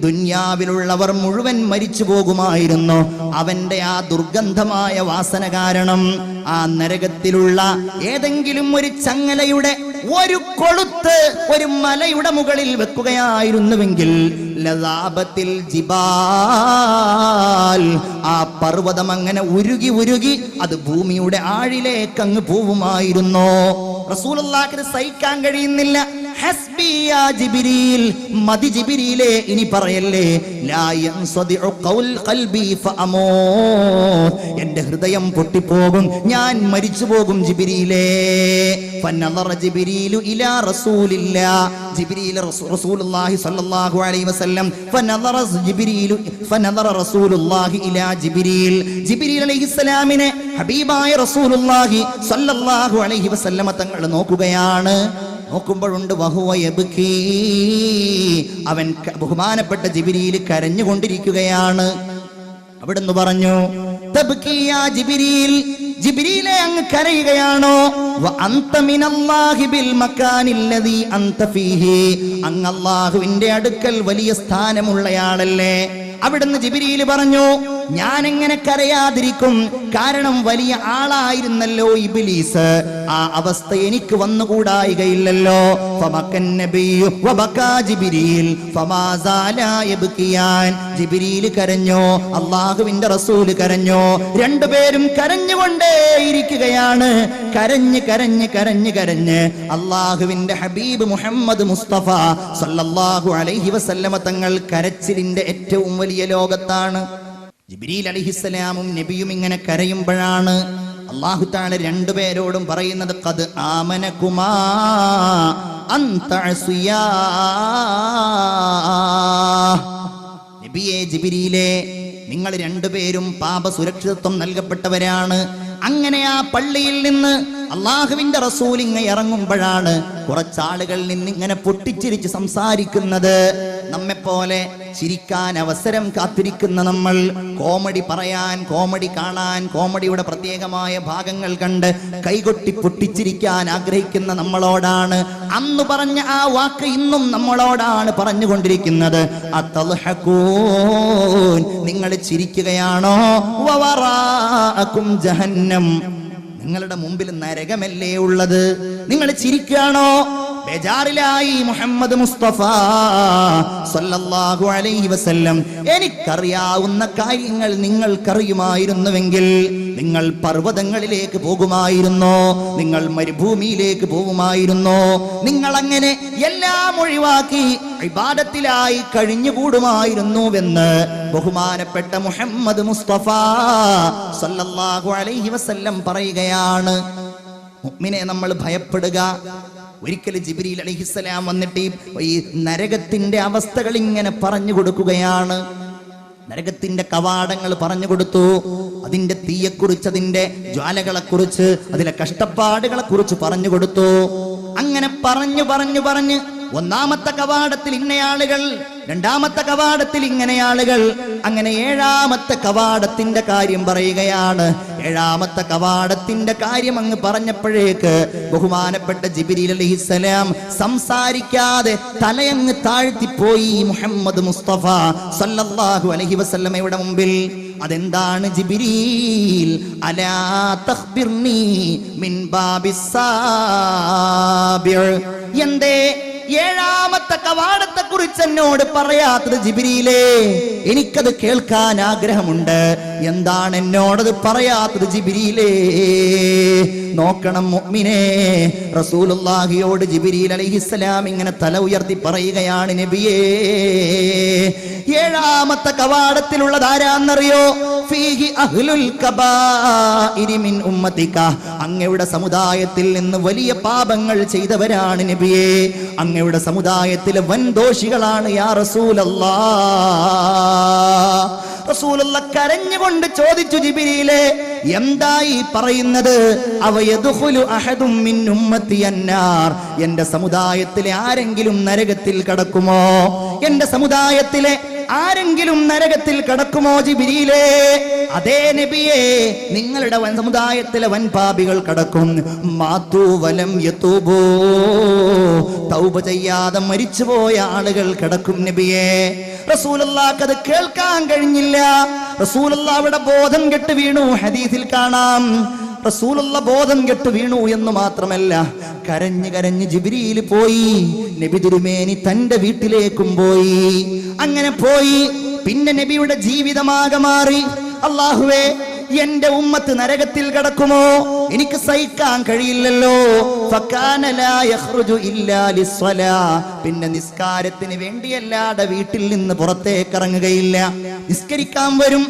ദുന്യാവിലുള്ളവർ മുഴുവൻ മരിച്ചു പോകുമായിരുന്നു. അവന്റെ ആ ദുർഗന്ധമായ വാസന കാരണം ആ നരകത്തിലുള്ള ഏതെങ്കിലും ഒരു ചങ്ങലയുടെ ഒരു കൊളുത്ത് ഒരു മലയുടെ മുകളിൽ വെക്കുകയായിരുന്നുവെങ്കിൽ ലദാബത്തിൽ ജിബാൽ, ആ പർവ്വതം അങ്ങനെ ഉരുകി ഉരുകി അത് ഭൂമിയുടെ ആഴിലേക്ക് അങ്ങ് പോവുമായിരുന്നു. റസൂലുള്ളാഹിക്ക് സഹിക്കാൻ കഴിയുന്നില്ല. ഹസ്ബി യാ ജിബ്രീൽ, മതി ജിബ്രീലേ ഇനി പറയല്ലേ. ലാ യൻസദിഉ ഖൽബി ഫഅമൂത്, എൻ്റെ ഹൃദയം പൊട്ടിപ്പോകും, ഞാൻ മരിച്ചു പോകും ജിബ്രീലേ. ഫനദറ ജിബ്രീലു ഇലാ റസൂലില്ലാ, ജിബ്രീൽ റസൂലുള്ളാഹി സ്വല്ലല്ലാഹു അലൈഹി വസല്ലം ഫനദറ റസൂലുള്ളാഹി ഇലാ ജിബ്രീൽ, ജിബ്രീൽ അലൈഹിസ്സലാമിനെ ഹബീബായ റസൂലുള്ളാഹി സ്വല്ലല്ലാഹു അലൈഹി വസല്ലം തങ്ങൾ നോക്കുകയാണ്. നോക്കുമ്പോഴുണ്ട് വഹുവ യബ്കീ, അവൻ ബഹുമാനപ്പെട്ട ജിബ്രീൽ കരഞ്ഞുകൊണ്ടിരിക്കുകയാണ്. അവിടുന്ന് പറഞ്ഞു തബ്കീ യാ ജിബ്രീൽ, ജിബ്രീലേ അങ്ങ് കരയുകയാണോ? വ അൻത മിനല്ലാഹി ബിൽ മക്കാനില്ലദീ അൻത ഫീഹി, അങ്ങ് അല്ലാഹുവിന്റെ അടുക്കൽ വലിയ സ്ഥാനമുള്ളയാളല്ലേ. അവിടുന്ന് ജിബ്രീൽ പറഞ്ഞു ഞാൻ എങ്ങനെ കരയാതിരിക്കും, കാരണം വലിയ ആളായിരുന്നല്ലോ ഇബ്ലീസ്, ആ അവസ്ഥ എനിക്ക് വന്നുകൂടായികയില്ലല്ലോ. ഫമക്കൻ നബിയ്യു വബകാ ജിബ്രീൽ ഫമാ സാലാ യബ്കിയാൻ, ജിബ്രീൽ കരഞ്ഞു, അല്ലാഹുവിന്റെ റസൂൽ കരഞ്ഞു, രണ്ടുപേരും കരഞ്ഞുകൊണ്ടേയിരിക്കുകയാണ്. കരഞ്ഞ് കരഞ്ഞ് കരഞ്ഞ് കരഞ്ഞ് അല്ലാഹുവിന്റെ ഹബീബ് മുഹമ്മദ് മുസ്തഫ സല്ലല്ലാഹു അലൈഹി വസല്ലമ തങ്ങൾ കരച്ചിലിന്റെ ഏറ്റവും വലിയ ലോകത്താണ്. ജിബ്രീൽ അലൈഹിസ്സലാമും നബിയും ഇങ്ങനെ കരയുമ്പോഴാണ് അല്ലാഹു തആല രണ്ടുപേരോടും പറയുന്നത് ഖദ് ആമനകുമാ അൻ തഅസിയാ. നബിയേ ജിബ്രീലേ, നിങ്ങൾ രണ്ടുപേരും പാപ സുരക്ഷിതത്വം നൽകപ്പെട്ടവരാണ്. അങ്ങനെ ആ പള്ളിയിൽ നിന്ന് അള്ളാഹുവിന്റെ റസൂൽ ഇങ്ങനെ ഇറങ്ങുമ്പോഴാണ് കുറച്ചാളുകൾ നിന്നിങ്ങനെ പൊട്ടിച്ചിരിച്ച് സംസാരിക്കുന്നത്. നമ്മെപ്പോലെ ചിരിക്കാൻ അവസരം കാത്തിരിക്കുന്ന നമ്മൾ, കോമഡി പറയാൻ, കോമഡി കാണാൻ, കോമഡിയുടെ പ്രത്യേകമായ ഭാഗങ്ങൾ കണ്ട് കൈകൊട്ടി പൊട്ടിച്ചിരിക്കാൻ ആഗ്രഹിക്കുന്ന നമ്മളോടാണ് അന്ന് പറഞ്ഞ ആ വാക്ക് ഇന്നും നമ്മളോടാണ് പറഞ്ഞുകൊണ്ടിരിക്കുന്നത്. അതൽഹഖൂൻ, നിങ്ങൾ ചിരിക്കുകയാണോ? വവറാഅകും ജഹന്നം, നിങ്ങളുടെ മുമ്പിൽ നരകമല്ലേ ഉള്ളത്, നിങ്ങൾ ചിരിക്കുകയാണോ? ബേജാറിലായി മുഹമ്മദ് മുസ്തഫ സല്ലല്ലാഹു അലൈഹി വസല്ലം. എനിക്കറിയാവുന്ന കാര്യങ്ങൾ നിങ്ങൾക്കറിയുമായിരുന്നുവെങ്കിൽ നിങ്ങൾ പർവ്വതങ്ങളിലേക്ക് പോകുമായിരുന്നോ? നിങ്ങൾ മരുഭൂമിയിലേക്ക് പോകുമായിരുന്നോ? നിങ്ങൾ അങ്ങനെ എല്ലാം ഒഴിവാക്കി ഇബാദത്തിലായി കഴിഞ്ഞുകൂടുമായിരുന്നുവെന്ന് ബഹുമാനപ്പെട്ട മുഹമ്മദ് മുസ്തഫ സല്ലല്ലാഹു അലൈഹി വസല്ലം പറയുകയാണ്. മുഅ്മിനെ നമ്മൾ ഭയപ്പെടുക. ഒരിക്കൽ ജിബ്രീൽ അലൈഹിസ്സലാം വന്നിട്ട് ഈ നരകത്തിന്റെ അവസ്ഥകൾ ഇങ്ങനെ പറഞ്ഞു കൊടുക്കുകയാണ്. നരകത്തിന്റെ കവാടങ്ങൾ പറഞ്ഞു കൊടുത്തു, അതിന്റെ തീയെക്കുറിച്ച്, അതിന്റെ ജ്വാലകളെക്കുറിച്ച്, അതിലെ കഷ്ടപ്പാടുകളെ കുറിച്ച് പറഞ്ഞു കൊടുത്തു. അങ്ങനെ പറഞ്ഞു പറഞ്ഞു പറഞ്ഞ് ഒന്നാമത്തെ കവാടത്തിൽ ഇന്നയാളുകൾ, രണ്ടാമത്തെ കവാടത്തിൽ ഇങ്ങനെയാളുകൾ, അങ്ങനെ ഏഴാമത്തെ കവാടത്തിന്റെ കാര്യം പറയുകയാണ്. ഏഴാമത്തെ കവാടത്തിന്റെ കാര്യം അങ്ങ് പറഞ്ഞപ്പോഴേക്ക് ബഹുമാനപ്പെട്ട ജിബ്രീൽ അലൈഹിസ്സലാം സംസാരിക്കാതെ തലയങ്ങ് താഴ്ത്തിപ്പോയി മുഹമ്മദ് മുസ്തഫ സല്ലല്ലാഹു അലൈഹി വസല്ലമയുടെ മുമ്പിൽ. അതെന്താണ് ജിബ്രീൽ? അലാ തഖ്ബിർനി മിൻ ബാബിസ്സാബിർ, എന്തേ ഏഴാമത്തെ കവാടത്തെ കുറിച്ച് എന്നോട് പറയാത്തത് ജിബ്രീലേ? എനിക്കത് കേൾക്കാൻ ആഗ്രഹമുണ്ട്. എന്താണ് എന്നോടത് പറയാത്തത് ജിബ്രീലേ? നോക്കണം മുഅ്മിനേ, റസൂലുള്ളാഹിയോട് ജിബ്രീൽ അലൈഹിസ്സലാം ഇങ്ങനെ തല ഉയർത്തി പറയുകയാണ്, നബിയേ, ഏഴാമത്തെ കവാടത്തിലുള്ളത് ആരാന്നറിയോ? ഫീഹി അഹ്ലുൽ കബാഇരി മിൻ ഉമ്മതിക, അങ്ങയുടെ സമുദായത്തിൽ നിന്ന് വലിയ പാപങ്ങൾ ചെയ്തവരാണ് നബിയേ. അങ്ങയുടെ സമുദായത്തിലെ വൻദോഷികളാണ് യാ റസൂലല്ലാഹ്. റസൂലുള്ളാഹ് കരഞ്ഞുകൊണ്ട് ചോദിച്ചു, ജിബ്രീലേ, എന്തായി പറയുന്നത്? അവയദ്ഖുലു അഹദും മിൻ ഉമ്മത്തി അന്നാർ, എന്റെ സമുദായത്തിലെ ആരെങ്കിലും നരകത്തിൽ കടക്കുമോ? എന്റെ സമുദായത്തിലെ ആരെങ്കിലും നരകത്തിൽ കടക്കുമോ ജിബ്രീലേ? അതേ നബിയേ, നിങ്ങളുടെ സമുദായത്തിലെ വൻപാപികൾ കടക്കും. മാതു വലം യതൂബൂ, തൗബ ചെയ്യാതെ മരിച്ചുപോയ ആളുകൾ കടക്കും നബിയേ. റസൂലുള്ളാഹിക്ക് അത് കേൾക്കാൻ കഴിഞ്ഞില്ല. റസൂലുള്ളാഹിയുടെ ബോധം കെട്ട് വീണു. ഹദീസിൽ കാണാം, റസൂലുള്ള ബോധം കെട്ട് വീണു എന്ന് മാത്രമല്ല, കരഞ്ഞ് കരഞ്ഞ് ജിബ്രീൽ പോയി. നബി തിരുമേനി തന്റെ വീട്ടിലേക്കും പോയി. അങ്ങനെ പോയി. പിന്നെ നബിയുടെ ജീവിതമാകെ മാറി. അല്ലാഹുവേ, എന്റെ ഉമ്മത്ത് നരകത്തിൽ കടക്കുമോ? എനിക്ക് സഹിക്കാൻ കഴിയില്ലല്ലോ. ഫകാന ലാ യഖ്റുജു ഇല്ലാ ലിസ്സലാ, പിന്നെ നിസ്കാരത്തിന് വേണ്ടിയല്ലാതെ വീട്ടിൽ നിന്ന് പുറത്തേക്ക് ഇറങ്ങുകയില്ല. നിസ്കരിക്കാൻ വരും,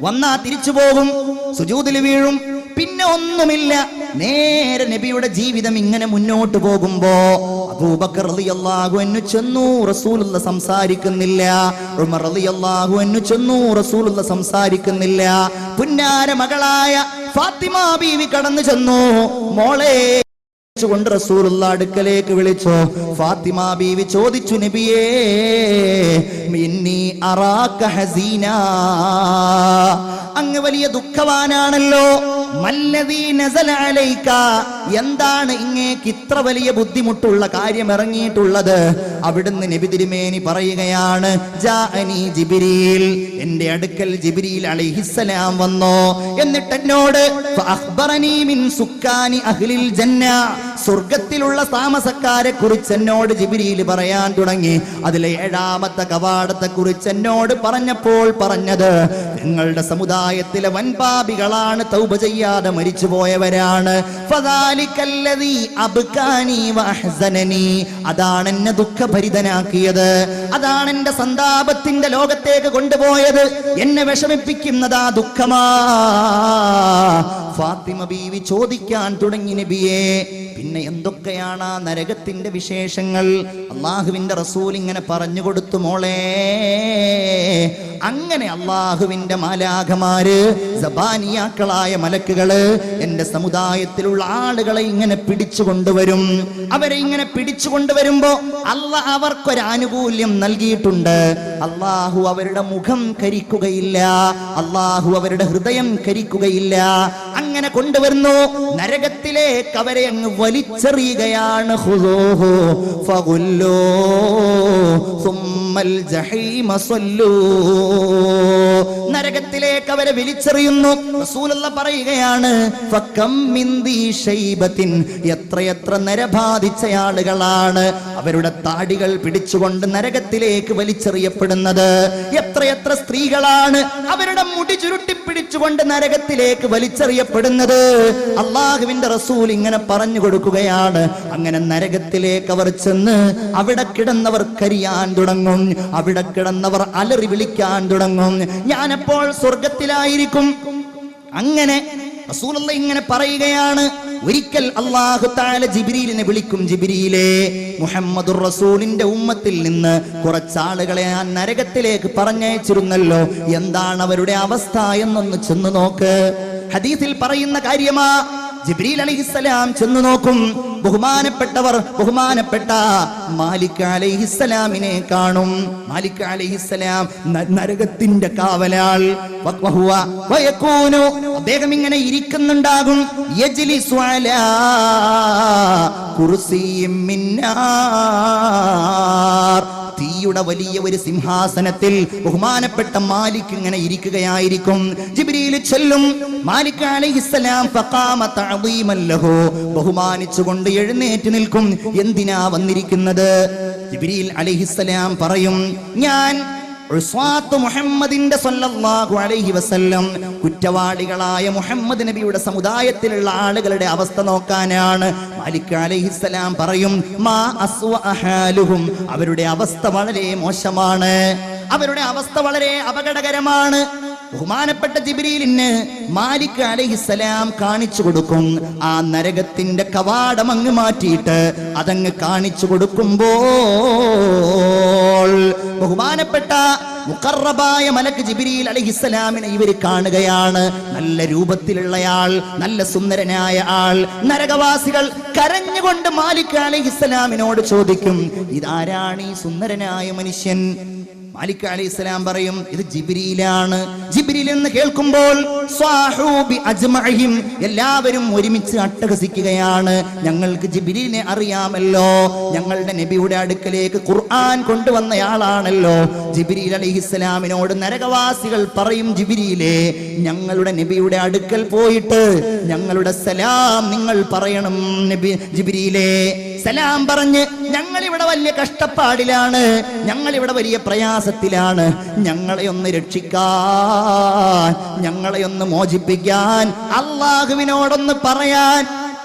വന്നാ തിരിച്ചു പോകും, സുജൂദിൽ വീഴും, പിന്നെ ഒന്നുമില്ല. നേരെ നബിയുടെ ജീവിതം ഇങ്ങനെ മുന്നോട്ട് പോകുമ്പോ അബൂബക്കർ റളിയല്ലാഹു അൻഹു ചെന്നു, റസൂലുള്ളാഹി സംസാരിക്കുന്നില്ല. ഉമർ റളിയല്ലാഹു അൻഹു ചെന്നു, റസൂലുള്ളാഹി സംസാരിക്കുന്നില്ല. പുന്നാര മകളായ ഫാത്തിമ ബീവി കടന്നു ചെന്നു. മോളെ കൊണ്ട് റസൂലുള്ളാഹി അടുക്കലേക്ക് വിളിച്ചു. ഫാത്തിമ ബീവി ചോദിച്ചു, നബിയേ, മിന്നി അറാക ഹസീനാ, അങ്ങ് വലിയ ദുഃഖവാനാണല്ലോ. മല്ലദീ നസല അലൈക, എന്താണ് ഇങ്ങേക്ക് ഇത്ര വലിയ ബുദ്ധിമുട്ടുള്ള കാര്യം ഇറങ്ങിയിട്ടുള്ളത്? അവിടുന്ന് നബി തിരുമേനി പറയുകയാണ്, ജാഅനി ജിബ്രീൽ, എന്റെ അടുക്കൽ ജിബ്രീൽ അലൈഹിസ്സലാം വന്നു. എന്നിട്ട് എന്നോട് ഫഅഖ്ബറനി മിൻ സുക്കാനി അഹ്ലിൽ ജന്ന, സ്വർഗ്ഗത്തിലുള്ള താമസക്കാരെ കുറിച്ച് എന്നോട് ജിബ്രീൽ പറയാൻ തുടങ്ങി. അതിലെ 7ാമത്തെ കവാടത്തെ കുറിച്ച് എന്നോട് പറഞ്ഞപ്പോൾ പറഞ്ഞത്, നിങ്ങളുടെ സമുദായത്തിലെ വൻപാപികളാണ്, തൗബ ചെയ്യാതെ മരിച്ചുപോയവരാണ്. ഫദാലികല്ലദീ അബ്കാനി വഅഹ്സനനി, അതാണ് എന്നെ ദുഃഖഭരിതനാക്കിയത്, അതാണ് എന്റെ സന്താപത്തിന്റെ ലോകത്തേക്ക് കൊണ്ടുപോയത്. എന്നെ വിഷമിപ്പിക്കുന്നത് ആ ദുഃഖമാ. ഫാത്തിമ ബീവി ചോദിക്കാൻ തുടങ്ങി, നബിയേ, പിന്നെ എന്തൊക്കെയാണ് ആ നരകത്തിന്റെ വിശേഷങ്ങൾ? അള്ളാഹുവിന്റെ റസൂൽ ഇങ്ങനെ പറഞ്ഞു കൊടുത്തു, മോളെ. അങ്ങനെ അള്ളാഹുവിന്റെ മാലാഖമാര്, സബാനിയാക്കളായ മലക്കുകള് എന്റെ സമുദായത്തിലുള്ള ആളുകളെ ഇങ്ങനെ പിടിച്ചു കൊണ്ടുവരും. അവരെ ഇങ്ങനെ പിടിച്ചു കൊണ്ടുവരുമ്പോ അള്ളാഹ് അവർക്കൊരാനുകൂല്യം നൽകിയിട്ടുണ്ട്. അള്ളാഹു അവരുടെ മുഖം കരിക്കുകയില്ല, അള്ളാഹു അവരുടെ ഹൃദയം കരിക്കുകയില്ല. അങ്ങനെ കൊണ്ടുവരുന്നു. നരകത്തിലേക്ക് അവരെ അങ്ങ് വലിച്ചെറിയുകയാണ്. ഖുദൂഹു ഫഗുല്ലൂ സുമ്മൽ ജഹീമ സല്ലൂ, നരകത്തിലേക്ക് അവരെ വലിച്ചെറിയുന്നു. റസൂലുള്ളാഹി പറയുകയാണ്, ഫകം മിൻ ദീ ശൈബത്തിൻ, എത്രയെത്ര നരബാധിച്ച ആളുകളാണ് അവരുടെ താടികൾ പിടിച്ചുകൊണ്ട് നരകത്തിലേക്ക് വലിച്ചെറിയപ്പെടുന്നത്. എത്രയെത്ര സ്ത്രീകളാണ് അവരുടെ മുടി ചുരുട്ടി പിടിച്ചുകൊണ്ട് നരകത്തിലേക്ക് വലിച്ചെറിയപ്പെടുന്നത്. അള്ളാഹുവിന്റെ റസൂൽ ഇങ്ങനെ പറഞ്ഞു കൊടുക്കുകയാണ്. അങ്ങനെ നരകത്തിലേക്ക് അവർ ചെന്ന് അവിടെ കിടന്നവർ കരിയാൻ തുടങ്ങും, അവിടെ കിടന്നവർ അലറി വിളിക്കാൻ തുടങ്ങും, ഞാനപ്പോൾ സ്വർഗത്തിലായിരിക്കും. അങ്ങനെ റസൂലുള്ളാഹി ഇങ്ങനെ പറയുകയാണ്. ഒരിക്കൽ അല്ലാഹു തആല ജിബ്രീലിനെ വിളിക്കും, ജിബ്രീലേ, മുഹമ്മദുർ റസൂലിന്റെ ഉമ്മത്തിൽ നിന്ന് കുറച്ചാളുകളെ ആ നരകത്തിലേക്ക് പറഞ്ഞയച്ചിരുന്നല്ലോ, എന്താണ് അവരുടെ അവസ്ഥ എന്നൊന്ന് ചെന്ന് നോക്ക്. ഹദീസിൽ പറയുന്ന കാര്യമാ. ജിബ്രീൽ അലൈഹിസ്സലാം ചെന്ന് നോക്കും. ബഹുമാനപ്പെട്ട മാലിക് അലൈഹിസ്സലാമിനെ കാണും. മാലിക് അലൈഹിസ്സലാം നരകത്തിന്റെ കാവലാൾ. അദ്ദേഹം ഇങ്ങനെ ഇരിക്കുന്നുണ്ടാകും. യജ്ലിസു അലാ കുർസിയ്യിൻ മിൻ നാർ, തീയുടെ വലിയ ഒരു സിംഹാസനത്തിൽ ബഹുമാനപ്പെട്ട മാലിക് ഇങ്ങനെ ഇരിക്കുകയായിരിക്കും. ജിബ്രീൽ ചെല്ലും. മാലിക് അലൈഹിസ്സലാം ഫഖാമ തഅദീമൻ ലഹു, ബഹുമാനിച്ചുകൊണ്ട് എഴുന്നേറ്റ് നിൽക്കും. എന്തിനാ വന്നിരിക്കുന്നത്? ജിബ്രീൽ അലൈഹിസ്സലാം പറയും, ഞാൻ മുഹമ്മദിന്റെ സല്ലല്ലാഹു അലൈഹി വസല്ലം, കുറ്റവാളികളായ മുഹമ്മദ് നബിയുടെ സമുദായത്തിലുള്ള ആളുകളുടെ അവസ്ഥ നോക്കാനാണ്. മാലിക് അലൈഹിസ്സലാം പറയും, മാ അസ്വഅ ഹാലുഹും, അവരുടെ അവസ്ഥ വളരെ മോശമാണ്, അവരുടെ അവസ്ഥ വളരെ അപകടകരമാണ്. ബഹുമാനപ്പെട്ട ജിബ്രീലിന് മാലിക് അലൈഹിസ്സലാം കാണിച്ചു കൊടുക്കും. ആ നരകത്തിന്റെ കവാടം അങ്ങ് മാറ്റിയിട്ട് അതങ്ങ് കാണിച്ചു കൊടുക്കുമ്പോൾ ബഹുമാനപ്പെട്ട മുഖറബായ മലക്ക് ജിബ്രീൽ അലൈഹിസ്സലാമിനെ ഇവര് കാണുകയാണ്. നല്ല രൂപത്തിലുള്ളയാൾ, നല്ല സുന്ദരനായ ആൾ. നരകവാസികൾ കരഞ്ഞുകൊണ്ട് മാലിക് അലൈഹിസ്സലാമിനോട് ചോദിക്കും, ഇതാരാണ് ഈ സുന്ദരനായ മനുഷ്യൻ? മാലിക് അലൈഹിസ്സലാം പറയും ഇത് ജിബ്രീലാണ്. ജിബ്രീൽ എന്ന് കേൾക്കുമ്പോൾ സ്വാഹൂബി അജ്മഅഹിം, എല്ലാവരും ഒരുമിച്ച് അട്ടഹസിക്കുകയാണ്. ഞങ്ങൾക്ക് ജിബ്രീലിനെ അറിയാമല്ലോ, ഞങ്ങളുടെ നബിയുടെ അടുക്കലേക്ക് ഖുർആൻ കൊണ്ടുവന്നയാളാണല്ലോ. ജിബ്രീൽ അലൈഹിസ്സലാമിനോട് നരകവാസികൾ പറയും, ജിബ്രീലേ, ഞങ്ങളുടെ നബിയുടെ അടുക്കൽ പോയിട്ട് ഞങ്ങളുടെ സലാം നിങ്ങൾ പറയണം. നബി ജിബ്രീലേ, സലാം പറഞ്ഞ് ഞങ്ങളിവിടെ വലിയ കഷ്ടപ്പാടിലാണ്, ഞങ്ങളിവിടെ വലിയ പ്രയാസത്തിലാണ്, ഞങ്ങളെ ഒന്ന് രക്ഷിക്കാൻ, ഞങ്ങളെ ഒന്ന് മോചിപ്പിക്കാൻ അല്ലാഹുവിനോടൊന്ന് പറയാൻ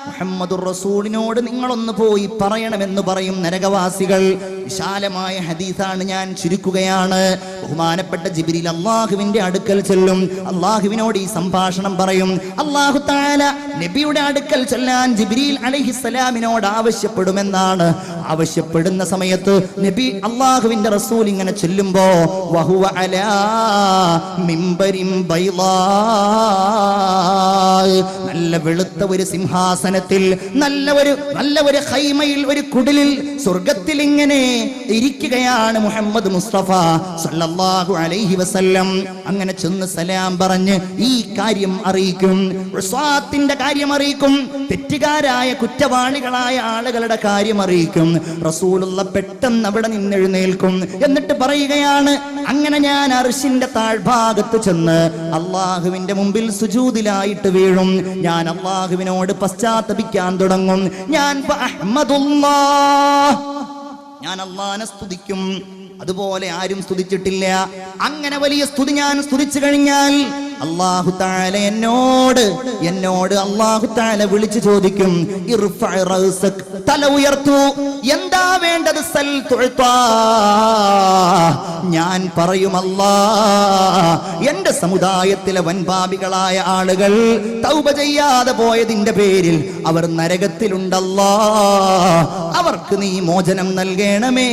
മുഹമ്മദുർ റസൂലിനോട് നിങ്ങളൊന്ന് പോയി പറയണമെന്ന് പറയും നരകവാസികൾ. വിശാലമായ ഹദീസാണ്, ഞാൻ ചുരുക്കുകയാണ്. ബഹുമാനപ്പെട്ട ജിബ്രീൽ അല്ലാഹുവിന്റെ അടുക്കൽ ചെല്ലും, അല്ലാഹുവിനോട് ഈ സംഭാഷണം പറയും. അല്ലാഹു തആല നബിയുടെ അടുക്കൽ ചെല്ലാൻ ജിബ്രീൽ അലൈഹിസ്സലാമിനോട് ആവശ്യപ്പെടുമെന്നാണ്. ആവശ്യപ്പെടുന്ന സമയത്ത് നബി അല്ലാഹുവിന്റെ റസൂൽ ഇങ്ങനെ ചെല്ലുമ്പോ വഹുവ അലാ മിമ്പരിൻ ബൈളാ, നല്ല വെളുത്ത ഒരു സിംഹാസനത്തിൽ, നല്ല ഒരു ഖൈമയിൽ, ഒരു കുടിലിൽ, സ്വർഗത്തിൽ ഇങ്ങനെ ഇരിക്കുകയാണ് മുഹമ്മദ് മുസ്തഫ സല്ലല്ലാഹു അലൈഹി വസല്ലം. അങ്ങനെ ചെന്ന് സലാം പറഞ്ഞ് ഈ കാര്യം അറിയിക്കും, ഉസ്വാത്തിന്റെ കാര്യം അറിയിക്കും, തെറ്റുകാരായ കുറ്റവാളികളായ ആളുകളുടെ കാര്യം അറിയിക്കും. റസൂലുള്ള പെട്ടെന്ന് അവിടെ നിന്നെഴുന്നേൽക്കും. എന്നിട്ട് പറയുകയാണ്, അങ്ങനെ ഞാൻ അർശിന്റെ താഴ്ഭാഗത്ത് ചെന്ന് അള്ളാഹുവിന്റെ മുമ്പിൽ സുജൂദിലായിട്ട് വീഴും. ഞാൻ അള്ളാഹുവിനോട് പശ്ചാത്തപിക്കാൻ തുടങ്ങും. ഞാൻ അള്ളാഹനെ സ്തുതിക്കും, അതുപോലെ ആരും സ്തുതിച്ചിട്ടില്ല. അങ്ങനെ വലിയ സ്തുതി ഞാൻ സ്തുതിച്ചു കഴിഞ്ഞാൽ അല്ലാഹു തആല എന്നോട് അല്ലാഹു തആല വിളിച്ചു ചോദിക്കും, ഇർഫഅ റഅസക്, തല ഉയർത്തു, എന്താ വേണ്ടത്? സൽ തുഅതാ. ഞാൻ പറയും, അല്ലാഹ്, എന്റെ സമുദായത്തിലെ വൻപാപികളായ ആളുകൾ തൗബ ചെയ്യാതെ പോയതിന്റെ പേരിൽ അവർ നരകത്തിലുണ്ടല്ലാ, അവർക്ക് നീ മോചനം നൽകണമേ.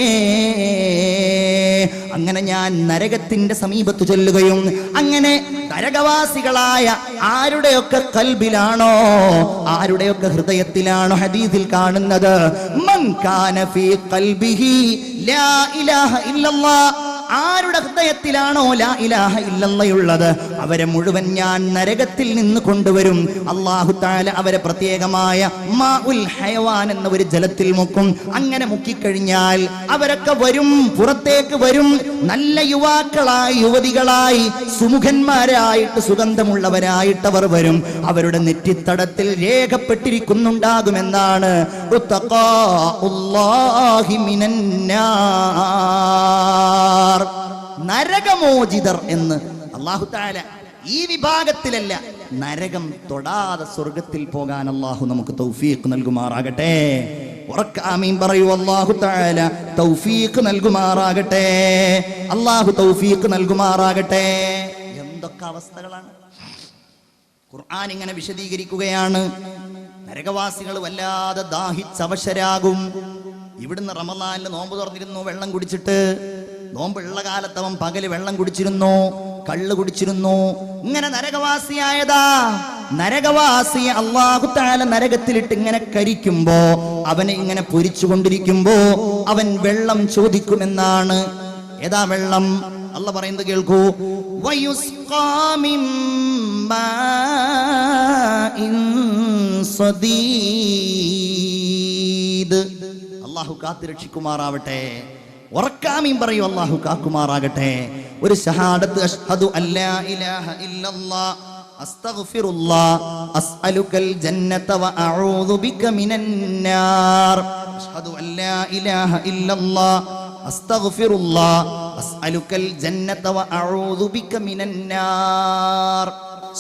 അങ്ങനെ ഞാൻ നരകത്തിന്റെ സമീപത്ത് ചെല്ലുകയും അങ്ങനെ നരകവാസികളായ ആരുടെയൊക്കെ കൽബിലാണോ, ആരുടെയൊക്കെ ഹൃദയത്തിലാണോ ഹദീസിൽ കാണുന്നത്, മൻ കാന ഫീ ഖൽബിഹി ലാ ഇലാഹ ഇല്ലല്ലാഹ്, ആരുടെ ഹൃദയത്തിലാണോ ലാ ഇലാഹ ഇല്ലല്ലാഹുള്ളത്, അവരെ മുഴുവൻ ഞാൻ നരകത്തിൽ നിന്ന് കൊണ്ടുവരും. അല്ലാഹു തആല അവരെ പ്രത്യേകമായ മാഉൽ ഹയവാൻ എന്ന ഒരു ജലത്തിൽ മുക്കും. അങ്ങനെ മുക്കിക്കഴിഞ്ഞാൽ അവരൊക്കെ വരും, പുറത്തേക്ക് വരും. നല്ല യുവാക്കളായി, യുവതികളായി, സുമുഖന്മാരായിട്ട്, സുഗന്ധമുള്ളവരായിട്ട് അവർ വരും. അവരുടെ നെറ്റിത്തടത്തിൽ രേഖപ്പെട്ടിരിക്കുന്നുണ്ടാകുമെന്നാണ് ഉത്തഖാഉല്ലാഹി മിനന്നാർ, നരകമോചിതർ എന്ന്. അല്ലാഹു തആല ഈ വിഭാഗത്തിലല്ല, നരകം തൊടാതെ സ്വർഗത്തിൽ പോകാൻ അല്ലാഹു നമുക്ക് തൗഫീഖ് നൽകുമാറാകട്ടെ. ഉറക്കാമീൻ പറയൂ, അല്ലാഹു തആല തൗഫീഖ് നൽകുമാറാകട്ടെ, അല്ലാഹു തൗഫീഖ് നൽകുമാറാകട്ടെ. എന്തൊക്കെ അവസ്ഥകളാണ് ഖുർആൻ ഇങ്ങനെ വിശദീകരിക്കുകയാണ്. നരകവാസികൾ വല്ലാതെ ദാഹിച്ചവശരാകും. ഇവിടുന്ന് റമളാനിൽ നോമ്പ് തുറന്നിരുന്നു, വെള്ളം കുടിച്ചിട്ട്. നോമ്പുള്ള കാലത്ത് അവൻ പകല് വെള്ളം കുടിച്ചിരുന്നു, കള്ള് കുടിച്ചിരുന്നു. ഇങ്ങനെ നരകവാസിയായതാ. നരകവാസിയെ അല്ലാഹു തആല നരകത്തിലിട്ട് ഇങ്ങനെ കരിക്കുമ്പോ, അവനെ ഇങ്ങനെ പൊരിച്ചുകൊണ്ടിരിക്കുമ്പോ അവൻ വെള്ളം ചോദിക്കുമെന്നാണ്. ഏതാ വെള്ളം? അല്ലാഹ് പറയുന്നത് കേൾക്കൂ, വയുസ്ഖാ മിൻ മാഇൻ സദീദ്. അല്ലാഹു കാത്തുരക്ഷിക്കുമാറാവട്ടെ. ഉറക്കാമീൻ പറയൂ, അല്ലാഹു കാക്കുമാറാകട്ടെ. ഒരു ഷഹാദത്ത്, അഷ്ഹദു അല്ലാ ഇലാഹ ഇല്ലല്ലാഹ് അസ്തഗ്ഫിറുല്ലാഹ് അസ്അലുകൽ ജന്നത വ അഊദു ബിക മിനന്നാർ. അഷ്ഹദു അല്ലാ ഇലാഹ ഇല്ലല്ലാഹ് അസ്തഗ്ഫിറുല്ലാഹ് അസ്അലുകൽ ജന്നത വ അഊദു ബിക മിനന്നാർ.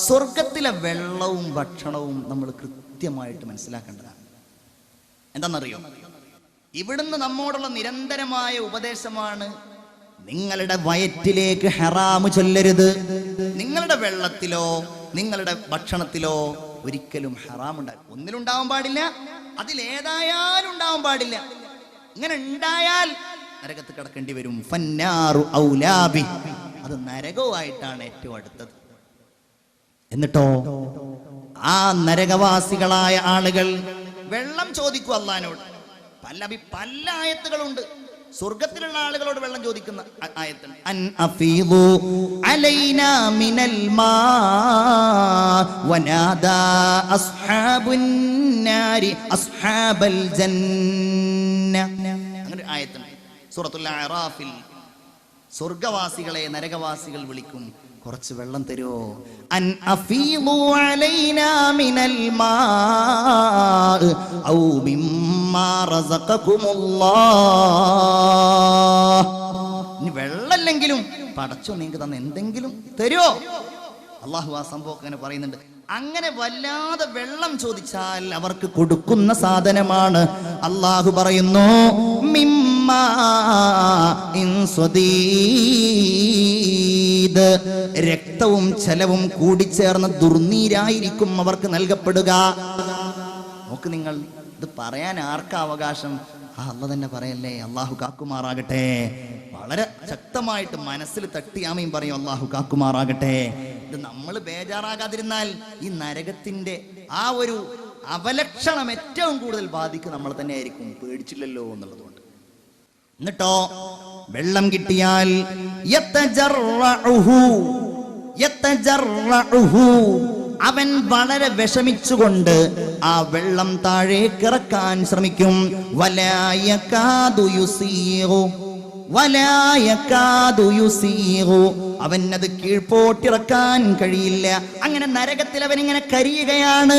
സ്വർഗത്തിലെ വെള്ളവും ഭക്ഷണവും നമ്മൾ കൃത്യമായിട്ട് മനസ്സിലാക്കേണ്ടതാണ്. എന്താണെന്നറിയോ? ഇവിടുന്ന് നമ്മോടുള്ള നിരന്തരമായ ഉപദേശമാണ്, നിങ്ങളുടെ വയറ്റിലേക്ക് ഹറാമ് ചൊല്ലരുത്. നിങ്ങളുടെ വെള്ളത്തിലോ നിങ്ങളുടെ ഭക്ഷണത്തിലോ ഒരിക്കലും ഹറാം ഉണ്ടാകും. ഒന്നിലുണ്ടാവാൻ പാടില്ല, അതിലേതായാലും ഉണ്ടാവാൻ പാടില്ല. ഇങ്ങനെ ഉണ്ടായാൽ നരകത്ത് കിടക്കേണ്ടി വരും. ഫന്നാറു ഔലാബി, അത് നരകവുമായിട്ടാണ് ഏറ്റവും അടുത്തത്. എന്നിട്ടോ ആ നരകവാസികളായ ആളുകൾ വെള്ളം ചോദിക്കും അല്ലാഹുവിനോട്. പല ആയത്തുകളുണ്ട്. സ്വർഗത്തിലുള്ള ആളുകളോട് വെള്ളം ചോദിക്കുന്ന ആയത്തുണ്ട്. അൻ അഫീദു അലൈനാ മിനൽ മാ വനാദാ അസ്ഹാബുൻ നാരി അസ്ഹാബൽ ജന്ന. അങ്ങനെ ആയത്തുണ്ട് സൂറത്തുൽ അറാഫിൽ. സ്വർഗവാസികളെ നരകവാസികൾ വിളിക്കും, കുറച്ച് വെള്ളം തരുമോ? അൻ അഫീദു അലൈനാ മിനൽ മാ ഔ മിമ്മാ റസഖകുമുല്ലാഹ്. ഇനി വെള്ളമില്ലെങ്കിലും പടച്ചോ നിങ്ങൾക്ക് തന്ന എന്തെങ്കിലും തരുമോ? അള്ളാഹു ആ സംഭവം അങ്ങനെ പറയുന്നുണ്ട്. അങ്ങനെ വല്ലാതെ വെള്ളം ചോദിച്ചാൽ അവർക്ക് കൊടുക്കുന്ന സാധനമാണ്. അള്ളാഹു പറയുന്നു മിമ്മാ ഇൻ സ്വദീദ്, രക്തവും ജലവും കൂടിച്ചേർന്ന ദുർനീരായിരിക്കും അവർക്ക് നൽകപ്പെടുക. നോക്ക് നിങ്ങൾ, ഇത് പറയാൻ ആർക്കാ അവകാശം? അള്ളാഹ് തന്നെ പറയല്ലേ. അള്ളാഹു കാക്കുമാറാകട്ടെ. വളരെ ശക്തമായിട്ട് മനസ്സിൽ തട്ടിയാമയും പറയും അള്ളാഹു കാക്കുമാറാകട്ടെ. ഇത് നമ്മൾ ബേജാറാകാതിരുന്നാൽ ഈ നരകത്തിന്റെ ആ ഒരു അവലക്ഷണം ഏറ്റവും കൂടുതൽ ബാധിക്കുക നമ്മൾ തന്നെ ആയിരിക്കും. പേടിച്ചില്ലല്ലോ എന്നുള്ളതുകൊണ്ട്. എന്നിട്ടോ വെള്ളം കിട്ടിയാൽ അവൻ വളരെ വിഷമിച്ചുകൊണ്ട് ആ വെള്ളം താഴേക്കിറക്കാൻ ശ്രമിക്കും. അവനത് കീഴ്പോട്ടിറക്കാൻ കഴിയില്ല. അങ്ങനെ നരകത്തിൽ അവൻ ഇങ്ങനെ കരിയുകയാണ്.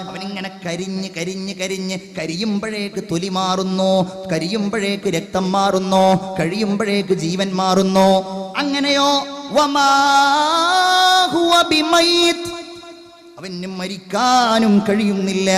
അവനിങ്ങനെ കരിഞ്ഞ് കരിഞ്ഞ് കരിഞ്ഞ് കരിയുമ്പോഴേക്ക് തൊലി മാറുന്നു, കരിയുമ്പോഴേക്ക് രക്തം മാറുന്നു, കഴിയുമ്പോഴേക്ക് ജീവൻ മാറുന്നു. അങ്ങനെയോ വമാ ഹുവ ബിമൈത്, അവന് മരിക്കാനും കഴിയുന്നില്ല.